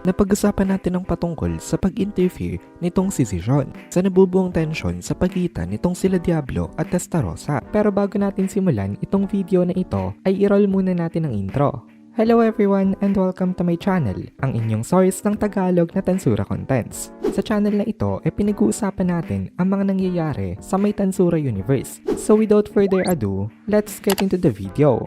napag-usapan natin ang patungkol sa pag-interfere nitong si Zijon sa nabubuong tensyon sa pagitan nitong sila Diablo at Testarossa. Pero bago natin simulan itong video na ito, ay i-roll muna natin ang intro. Hello everyone and welcome to my channel, ang inyong source ng Tagalog na Tansura Contents. Sa channel na ito ay pinag-uusapan natin ang mga nangyayari sa may Tansura universe. So without further ado, let's get into the video.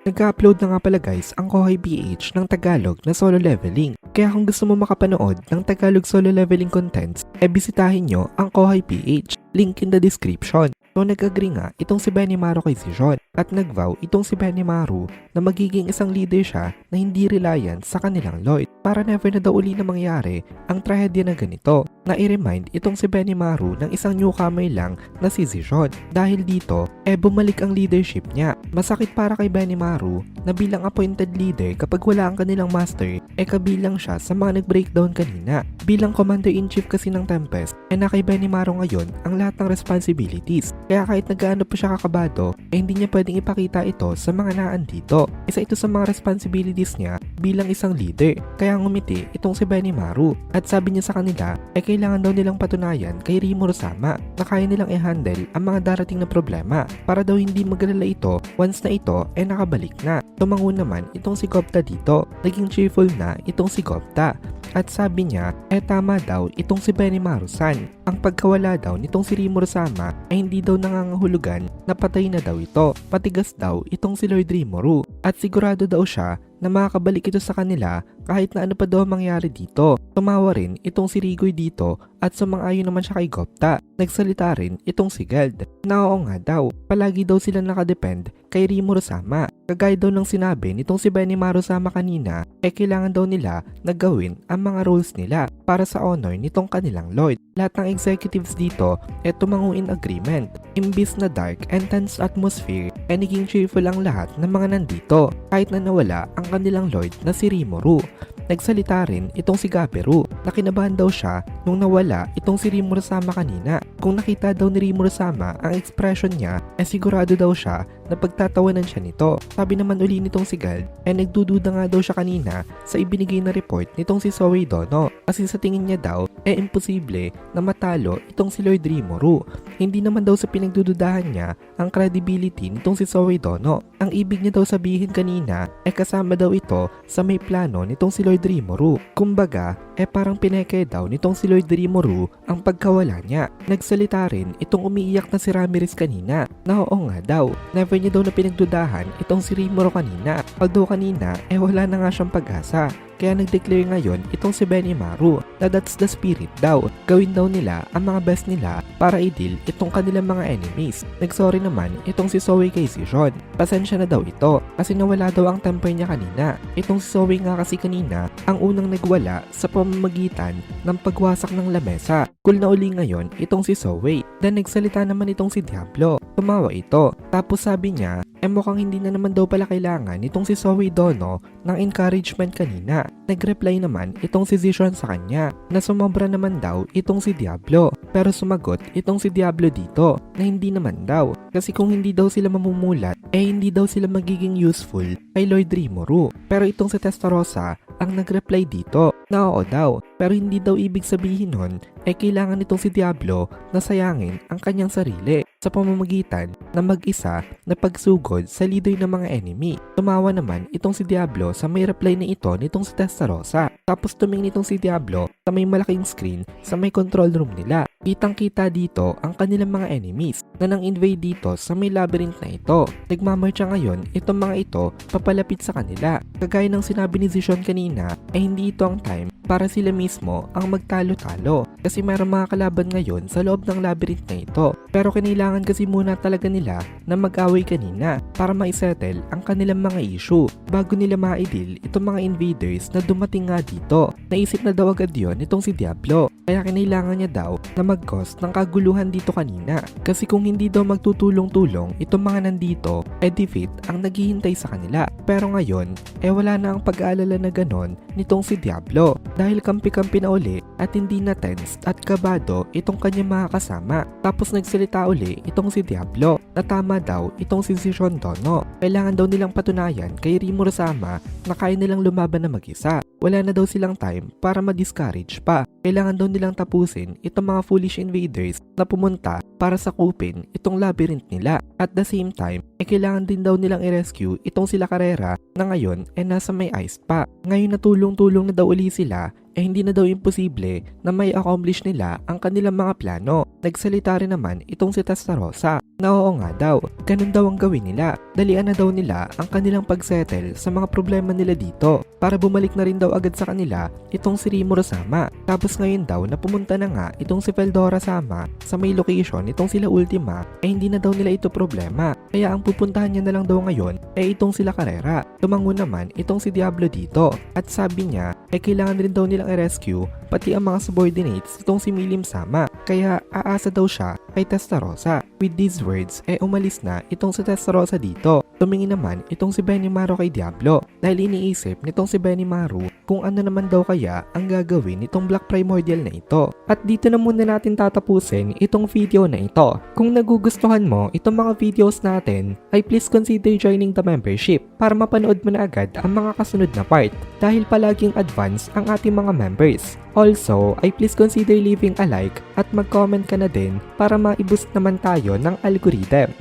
Nag-upload na nga pala guys ang Kohay PH ng Tagalog na solo leveling. Kaya kung gusto mo makapanood ng Tagalog solo leveling contents, bisitahin nyo ang Kohay PH. Link in the description. So nag-agree nga itong si Benimaru kay Zijon at nag-vow itong si Benimaru na magiging isang leader siya na hindi reliant sa kanilang Lloyd para never na daw uli na mangyari ang trahedya na ganito na i-remind itong si Benimaru ng isang newcomer lang na si Zijon. Dahil dito, bumalik ang leadership niya. Masakit para kay Benimaru na bilang appointed leader kapag wala ang kanilang master, kabilang siya sa mga nag-breakdown kanina. Bilang commander-in-chief kasi ng Tempest, na kay Benimaru ngayon ang lahat ng responsibilities. Kaya kahit nag-aano pa siya kakabado, hindi niya pwedeng ipakita ito sa mga naandito. Isa ito sa mga responsibilities niya bilang isang leader. Kaya ngumiti itong si Benimaru at sabi niya sa kanila kailangan daw nilang patunayan kay Rimuru-sama na kaya nilang i-handle ang mga darating na problema para daw hindi magalala ito once na ito nakabalik na. Tumango naman itong si Gopta dito. Naging cheerful na itong si Gopta. At sabi niya, tama daw itong si Benimaru-san. Ang pagkawala daw nitong si Rimuru-sama ay hindi daw nangangahulugan na patay na daw ito. Patigas daw itong si Lord Rimuru. At sigurado daw siya na makakabalik ito sa kanila kahit na ano pa daw mangyari dito. Tumawa rin itong si Rigoy dito at sumang-ayon naman siya kay Gopta. Nagsalita rin itong si Geld na oo nga daw, palagi daw sila nakadepend kay Rimuru-sama. Kagaya daw ng sinabi nitong si Benimaru-sama kanina, kailangan daw nila na gawin ang mga roles nila para sa honor nitong kanilang Lord. Lahat ng executives dito tumango in agreement. Imbis na dark and tense atmosphere, naging cheerful ang lahat ng mga nandito kahit na nawala ang kanilang Lord na si Rimuru. Nagsalita rin itong si Gabiru na kinabahan daw siya nung nawala itong si Rimuru-sama kanina. Kung nakita daw ni Rimuru-sama ang expression niya, sigurado daw siya na pagtatawanan siya nito. Sabi naman uli nitong si Gald, nagdududa nga daw siya kanina sa ibinigay na report nitong si Soei Dono kasi sa tingin niya daw imposible na matalo itong si Lord Rimuru. Hindi naman daw sa pinagdududahan niya ang credibility nitong si Soei Dono. Ang ibig niya daw sabihin kanina kasama daw ito sa may plano nitong si Lord Rimuru. Kumbaga, parang pineke daw nitong si Lord Rimuru ang pagkawala niya. Nagsalita rin itong umiiyak na si Ramirez kanina na oo nga daw, never niya daw na pinagdudahan itong si Rimuru kanina. Although kanina, wala na nga siyang pag-asa. Kaya nag-declare ngayon itong si Benimaru na that's the spirit daw. Gawin daw nila ang mga best nila para i-deal itong kanilang mga enemies. Nagsorry naman itong si Soei kay Zijon. Pasensya na daw ito kasi nawala daw ang temper niya kanina. Itong si Soei nga kasi kanina ang unang nagwala sa pamamagitan ng pagwasak ng lamesa. Cool na uli ngayon itong si Soei. Then nagsalita naman itong si Diablo. Tumawa ito. Tapos sabi niya, mukhang hindi na naman daw pala kailangan itong si Soei Dono ng encouragement kanina. Nag-reply naman itong si Zijon sa kanya na sumobra naman daw itong si Diablo. Pero sumagot itong si Diablo dito na hindi naman daw. Kasi kung hindi daw sila mamumulat, hindi daw sila magiging useful kay Lord Rimuru. Pero itong si Testarossa ang nag-reply dito na oo daw. Pero hindi daw ibig sabihin nun kailangan itong si Diablo na sayangin ang kanyang sarili sa pamamagitan na mag-isa na pagsugod sa leader ng mga enemy. Tumawa naman itong si Diablo sa may reply na ito nitong si Testarossa. Tapos tumingin itong si Diablo sa may malaking screen sa may control room nila. Kitang-kita dito ang kanilang mga enemies na nang-invade dito sa may labyrinth na ito. Nagmamarcha ngayon itong mga ito papalapit sa kanila. Kagaya ng sinabi ni Zijon kanina, hindi ito ang time para sila mismo ang magtalo-talo kasi mayroong mga kalaban ngayon sa loob ng labyrinth na ito. Pero kailangan kasi muna talaga nila na mag-away kanina para maisettle ang kanilang mga issue bago nila ma-deal itong mga invaders na dumating nga dito. Naisip na daw agad yun itong si Diablo kaya kinailangan niya daw na mag-cause ng kaguluhan dito kanina kasi kung hindi daw magtutulong-tulong itong mga nandito defeat ang naghihintay sa kanila. Pero ngayon wala na ang pag-aalala na ganon nitong si Diablo dahil kampi-kampi na uli at hindi na tense at kabado itong kanyang mga kasama. Tapos nagsalita uli itong si Diablo na tama daw itong si Shishon Dono. Kailangan daw nilang patunayan kay Rimuru Sama na kaya nilang lumaban na mag-isa. Wala na daw silang time para ma-discourage pa. Kailangan daw nilang tapusin itong mga foolish invaders na pumunta para sakupin itong labyrinth nila. At the same time, kailangan din daw nilang i-rescue itong sila Carrera na ngayon nasa may ice pa. Ngayon na tulong-tulong na daw uli sila, hindi na daw imposible na may accomplish nila ang kanilang mga plano. Nagsalita rin naman itong si Testarossa na oo nga daw, ganun daw ang gawin nila. Dalian na daw nila ang kanilang pagsettle sa mga problema nila dito para bumalik na rin daw agad sa kanila itong si Rimuru Sama. Tapos ngayon daw na pumunta na nga itong si Veldora Sama sa may location itong sila Ultima, hindi na daw nila ito problema. Kaya ang pupuntahan niya na lang daw ngayon itong sila Carrera. Tumango naman itong si Diablo dito at sabi niya kailangan rin daw nilang i-rescue pati ang mga subordinates itong si Milim Sama. Kaya aasa daw siya kay Testarossa. With these words, umalis na itong si Testarossa dito. Tumingin naman itong si Benimaru kay Diablo dahil iniisip nitong si Benimaru kung ano naman daw kaya ang gagawin nitong Black Primordial na ito. At dito na muna natin tatapusin itong video na ito. Kung nagugustuhan mo itong mga videos natin, ay please consider joining the membership para mapanood mo na agad ang mga kasunod na part dahil palaging advance ang ating mga members. Also, ay please consider leaving a like at mag-comment ka na din para ma-boost naman tayo ng algorithm.